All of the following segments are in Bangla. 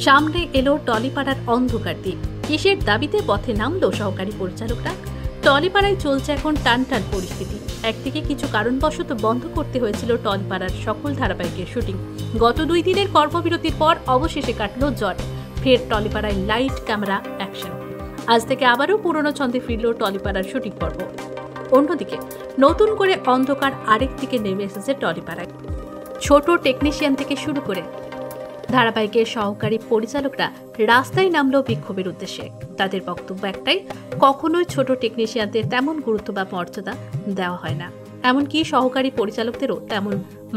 সামনে এলো টলিপাড়ার অন্ধকার দ্বীপ। কিসের দাবিতে পথে নামলো সহকারী পরিচালকরা? টলিপাড়ায় চলছে এখন টানটান পরিস্থিতি। একদিকে কিছু কারণবশত বন্ধ করতে হয়েছিল টলিপাড়ার সকল ধারাবাহিকের শুটিং। গত 2 দিনের কর্মবিরতির পর অবশেষে কাটলো জ্বর। ফের টলিপাড়ায় লাইট ক্যামেরা অ্যাকশন। আজ থেকে আবারও পুরনো ছন্দে ফিরল টলিপাড়ার শুটিং পর্ব। অন্যদিকে নতুন করে অন্ধকার আরেক দিকে নেমে এসেছে টলিপাড়ায়। ছোট টেকনিশিয়ান থেকে শুরু করে ধারাবাহিকের সহকারী পরিচালকরা রাস্তায় নামলো বিক্ষোভের উদ্দেশ্যে। তাদের বক্তব্য একটাই, কখনোই ছোট টেকনিশিয়ানদের তেমন গুরুত্ব বা মর্যাদা দেওয়া হয় না, এমনকি সহকারী পরিচালকদেরও তেমন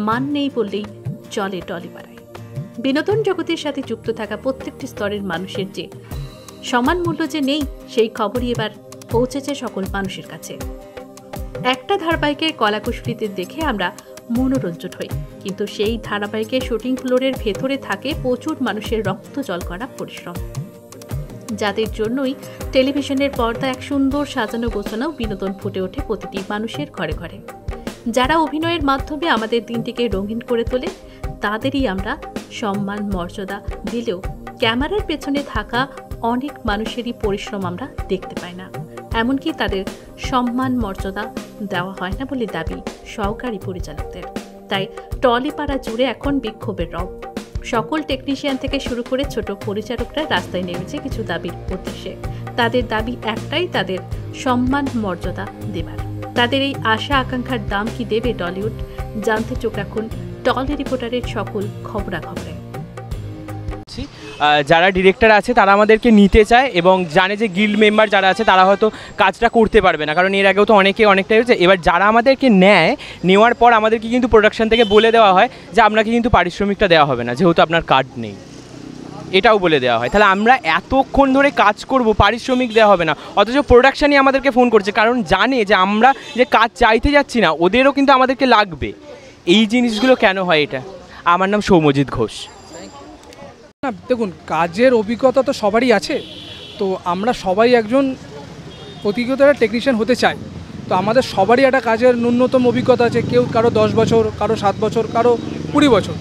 মান নেই বললেই চলে টলিপাড়ায়। বিনোদন জগতের সাথে যুক্ত থাকা প্রত্যেকটি স্তরের মানুষের যে সমান মূল্য যে নেই, সেই খবরই এবার পৌঁছেছে সকল মানুষের কাছে। একটা ধারাবাহিকের কলাকুশলীদের দেখে আমরা মনোরঞ্জন হই, কিন্তু সেই ধারাবাহিকের শুটিং ফ্লোরের ভেতরে থাকে প্রচুর মানুষের রক্ত জল করা পরিশ্রম, যাদের জন্যই টেলিভিশনের পর্দা এক সুন্দর সাজানো গোছানো বিনোদন ফুটে ওঠে প্রতিটি মানুষের ঘরে ঘরে। যারা অভিনয়ের মাধ্যমে আমাদের দিনটিকে রঙিন করে তোলে, তাদেরই আমরা সম্মান মর্যাদা দিলেও ক্যামেরার পেছনে থাকা অনেক মানুষেরই পরিশ্রম আমরা দেখতে পাই না, এমনকি তাদের সম্মান মর্যাদা দেওয়া হয় না বলে দাবি সহকারী পরিচালকদের। তাই টলিপাড়া জুড়ে এখন বিক্ষোভের রব। সকল টেকনিশিয়ান থেকে শুরু করে ছোট পরিচালকরা রাস্তায় নেমেছে কিছু দাবির উদ্দেশ্যে। তাদের দাবি একটাই, তাদের সম্মান মর্যাদা দেবার। তাদের এই আশা আকাঙ্ক্ষার দাম কি দেবে টলিউড? জানতে চোখ রাখুন টলি রিপোর্টারের সকল খবরাখবরে। যারা ডিরেক্টর আছে তারা আমাদেরকে নিতে চায় এবং জানে যে গিল্ড মেম্বার যারা আছে তারা হয়তো কাজটা করতে পারবে না, কারণ এর আগেও তো অনেকটাই হয়েছে। এবার যারা আমাদেরকে নেওয়ার পর আমাদেরকে কিন্তু প্রোডাকশন থেকে বলে দেওয়া হয় যে আপনাকে কিন্তু পারিশ্রমিকটা দেওয়া হবে না, যেহেতু আপনার কার্ড নেই, এটাও বলে দেওয়া হয়। তাহলে আমরা এতক্ষণ ধরে কাজ করব, পারিশ্রমিক দেওয়া হবে না, অথচ প্রোডাকশানই আমাদেরকে ফোন করছে, কারণ জানে যে আমরা যে কাজ চাইতে যাচ্ছি না, ওদেরও কিন্তু আমাদেরকে লাগবে। এই জিনিসগুলো কেন হয় এটা? আমার নাম সৌম্যজিৎ ঘোষ। না দেখুন, কাজের অভিজ্ঞতা তো সবারই আছে, তো আমরা সবাই একজন অভিজ্ঞতার টেকনিশিয়ান হতে চাই। তো আমাদের সবারই একটা কাজের ন্যূনতম অভিজ্ঞতা আছে, কেউ কারো 10 বছর, কারো 7 বছর, কারো 20 বছর।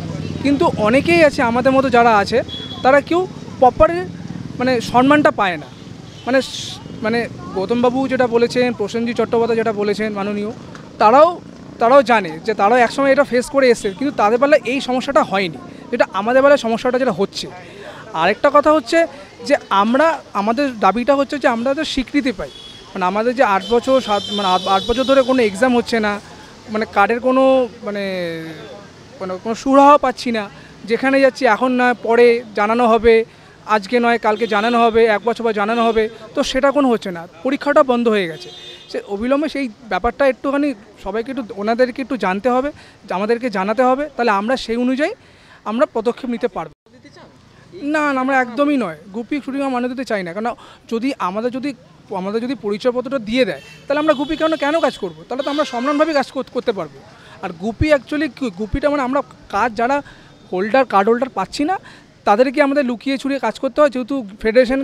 কিন্তু অনেকেই আছে আমাদের মতো যারা আছে, তারা কেউ প্রপার সম্মানটা পায় না। মানে গৌতমবাবু যেটা বলেছেন, প্রসেনজিৎ চট্টোপাধ্যায় যেটা বলেছেন মাননীয়, তারাও জানে যে তারাও একসময় এটা ফেস করে এসেছে, কিন্তু তাদের বেলায় এই সমস্যাটা হয়নি, যেটা আমাদের বেলায় সমস্যাটা যেটা হচ্ছে। আরেকটা কথা হচ্ছে যে আমাদের দাবিটা হচ্ছে যে আমরা তো স্বীকৃতি পাই। আমাদের যে 8 বছর ধরে কোনো এক্সাম হচ্ছে না, কার্ডের কোনো কোনো সুরাহা পাচ্ছি না। যেখানে যাচ্ছি এখন নয় পরে জানানো হবে, আজকে নয় কালকে জানানো হবে, 1 বছর পর জানানো হবে, তো সেটা কোনো হচ্ছে না। পরীক্ষাটা বন্ধ হয়ে গেছে। সে অবিলম্বে সেই ব্যাপারটা একটুখানি সবাইকে ওনাদেরকে একটু জানতে হবে, আমাদেরকে জানাতে হবে, তাহলে আমরা সেই অনুযায়ী আমরা পদক্ষেপ নিতে পারবো। না, আমরা একদমই নয়, গুপি শুটিং মানে দিতে চাই না। কারণ আমাদের যদি পরিচয়পত্রটা দিয়ে দেয়, তাহলে আমরা গুপি কেন কাজ করব? তাহলে তো আমরা সমানভাবে কাজ করতে পারবো। আর গুপি অ্যাকচুয়ালি গুপিটা আমরা কাজ যারা কার্ড হোল্ডার পাচ্ছি না, তাদেরকে আমাদের লুকিয়ে ছুড়িয়ে কাজ করতে হয়, যেহেতু ফেডারেশন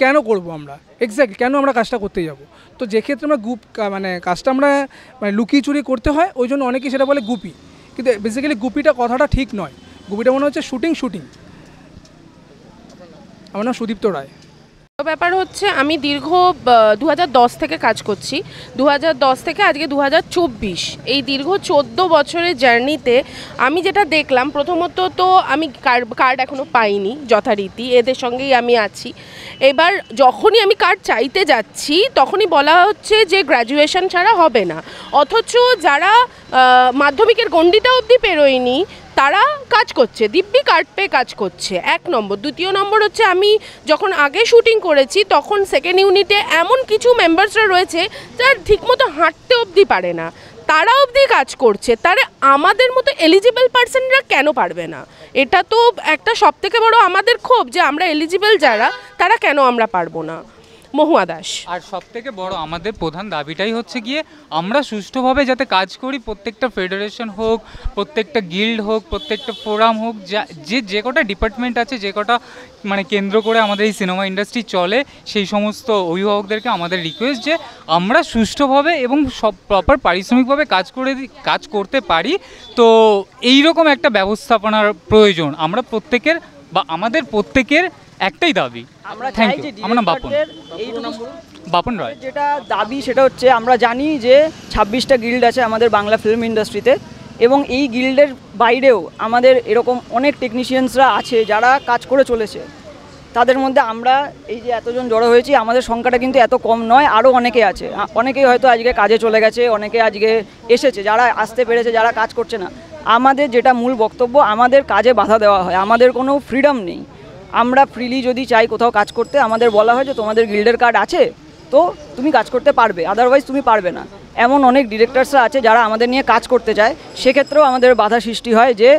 কেন করব আমরা, এক্স্যাক্টলি কেন আমরা কাজটা করতে যাব? তো যে ক্ষেত্রে আমরা কাজটা আমরা লুকিয়ে চুরিয়ে করতে হয়, ওই জন্য অনেকেই সেটা বলে গুপি, কিন্তু বেসিক্যালি গুপিটা কথাটা ঠিক নয়। গুপিটা মনে হচ্ছে শুটিং। আমার নাম সুদীপ্ত রায়। ব্যাপার হচ্ছে, আমি দীর্ঘ 2010 থেকে কাজ করছি। 2010 থেকে আজকে 2024, এই দীর্ঘ 14 বছরের জার্নিতে আমি যেটা দেখলাম, প্রথমত তো আমি কার্ড এখনও পাইনি যথারীতি, এদের সঙ্গেই আমি আছি। এবার যখনই আমি কার্ড চাইতে যাচ্ছি, তখনই বলা হচ্ছে যে গ্র্যাজুয়েশন ছাড়া হবে না, অথচ যারা মাধ্যমিকের গণ্ডিটা অবধি পেরোয়নি তারা কাজ করছে, দিব্যি কার্ড পেয়ে কাজ করছে, 1 নম্বর। দ্বিতীয় নম্বর হচ্ছে, আমি যখন আগে শুটিং করেছি তখন সেকেন্ড ইউনিটে এমন কিছু মেম্বার্সরা রয়েছে যারা ঠিকমতো হাঁটতে অবধি পারে না, তারা অবধি কাজ করছে। তারা আমাদের মতো এলিজিবল পার্সনরা কেন পারবে না? এটা তো একটা সবথেকে বড় আমাদের ক্ষোভ, যে আমরা এলিজিবল যারা, তারা কেন আমরা পারবো না। মহুয়া দাস। আর সবথেকে বড় আমাদের প্রধান দাবিটাই হচ্ছে গিয়ে আমরা সুষ্ঠুভাবে যাতে কাজ করি, প্রত্যেকটা ফেডারেশন হোক, প্রত্যেকটা গিল্ড হোক, প্রত্যেকটা ফোরাম হোক, যে কটা ডিপার্টমেন্ট আছে, যে কটা কেন্দ্র করে আমাদের এই সিনেমা ইন্ডাস্ট্রি চলে, সেই সমস্ত অভিভাবকদেরকে আমাদের রিকোয়েস্ট যে আমরা সুষ্ঠুভাবে এবং সব প্রপার পারিশ্রমিকভাবে কাজ করতে পারি। তো এই রকম একটা ব্যবস্থাপনার প্রয়োজন। আমরা প্রত্যেকের বা আমাদের প্রত্যেকের একটাই দাবি। আমরা থ্যাংক চাই ইউ। যে আমার নাম বাপন, বাপন রায়। যেটা দাবি সেটা হচ্ছে আমরা জানি যে 26টা গিল্ড আছে আমাদের বাংলা ফিল্ম ইন্ডাস্ট্রিতে, এবং এই গিল্ডের বাইরেও আমাদের এরকম অনেক টেকনিশিয়ানসরা আছে যারা কাজ করে চলেছে। তাদের মধ্যে আমরা এই যে এতজন জড়ো হয়েছি, আমাদের সংখ্যাটা কিন্তু এত কম নয়, আরও অনেকে আছে। অনেকেই হয়তো আজকে কাজে চলে গেছে, অনেকে আজকে এসেছে, যারা আসতে পেরেছে, যারা কাজ করছে না। আমাদের যেটা মূল বক্তব্য, আমাদের কাজে বাধা দেওয়া হয়, আমাদের কোনো ফ্রিডম নেই। আমরা ফ্রিলি যদি চাই কোথাও কাজ করতে, আমাদের বলা হয় যে তোমাদের গিল্ডের কার্ড আছে তো তুমি কাজ করতে পারবে, আদারওয়াইজ তুমি পারবে না। এমন অনেক ডিরেক্টরসরা আছে যারা আমাদের নিয়ে কাজ করতে চায়, সেক্ষেত্রেও আমাদের বাধা সৃষ্টি হয় যে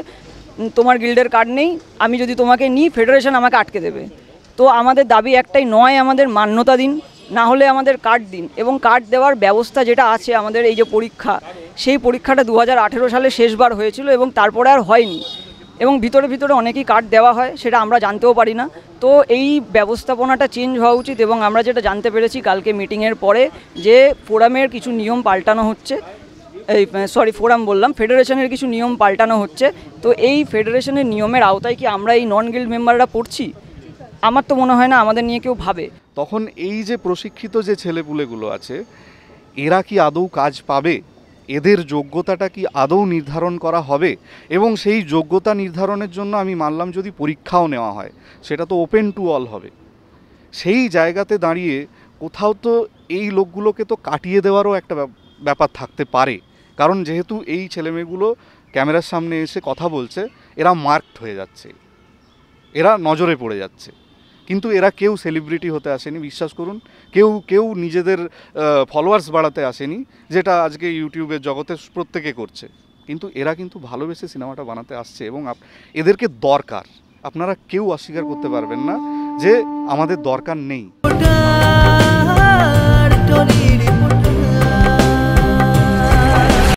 তোমার গিল্ডের কার্ড নেই, আমি যদি তোমাকে নিই ফেডারেশন আমাকে আটকে দেবে। তো আমাদের দাবি একটাই, নয় আমাদের মান্যতা দিন, না হলে আমাদের কার্ড দিন। এবং কার্ড দেওয়ার ব্যবস্থা যেটা আছে আমাদের, এই যে পরীক্ষা, সেই পরীক্ষাটা 2018 সালে শেষবার হয়েছিল এবং তারপরে আর হয়নি। এবং ভিতরে ভিতরে অনেকেই কার্ড দেওয়া হয়, সেটা আমরা জানতেও পারি না। তো এই ব্যবস্থাপনাটা চেঞ্জ হওয়া উচিত। এবং আমরা যেটা জানতে পেরেছি কালকে মিটিংয়ের পরে, যে ফোরামের কিছু নিয়ম পাল্টানো হচ্ছে, ফোরাম বললাম, ফেডারেশনের কিছু নিয়ম পাল্টানো হচ্ছে। তো এই ফেডারেশনের নিয়মের আওতায় কি আমরা এই নন গিল্ড মেম্বাররা পড়ছি? আমার তো মনে হয় না আমাদের নিয়ে কেউ ভাবে। তখন এই যে প্রশিক্ষিত যে ছেলেপুলেগুলো আছে, এরা কি আদৌ কাজ পাবে? এদের যোগ্যতাটা কি আদৌ নির্ধারণ করা হবে? এবং সেই যোগ্যতা নির্ধারণের জন্য আমি মানলাম যদি পরীক্ষাও নেওয়া হয়, সেটা তো ওপেন টু অল হবে। সেই জায়গাতে দাঁড়িয়ে কোথাও তো এই লোকগুলোকে তো কাটিয়ে দেওয়ারও একটা ব্যাপার থাকতে পারে। কারণ যেহেতু এই ছেলেমেয়েগুলো ক্যামেরার সামনে এসে কথা বলছে, এরা মার্কড হয়ে যাচ্ছে, এরা নজরে পড়ে যাচ্ছে। কিন্তু এরা কেউ সেলিব্রিটি হতে আসেনি, বিশ্বাস করুন। কেউ নিজেদের ফলোয়ার্স বাড়াতে আসেনি, যেটা আজকে ইউটিউবের জগতে প্রত্যেকে করছে। কিন্তু এরা কিন্তু ভালোবেসে সিনেমাটা বানাতে আসছে এবং এদেরকে দরকার। আপনারা কেউ অস্বীকার করতে পারবেন না যে আমাদের দরকার নেই।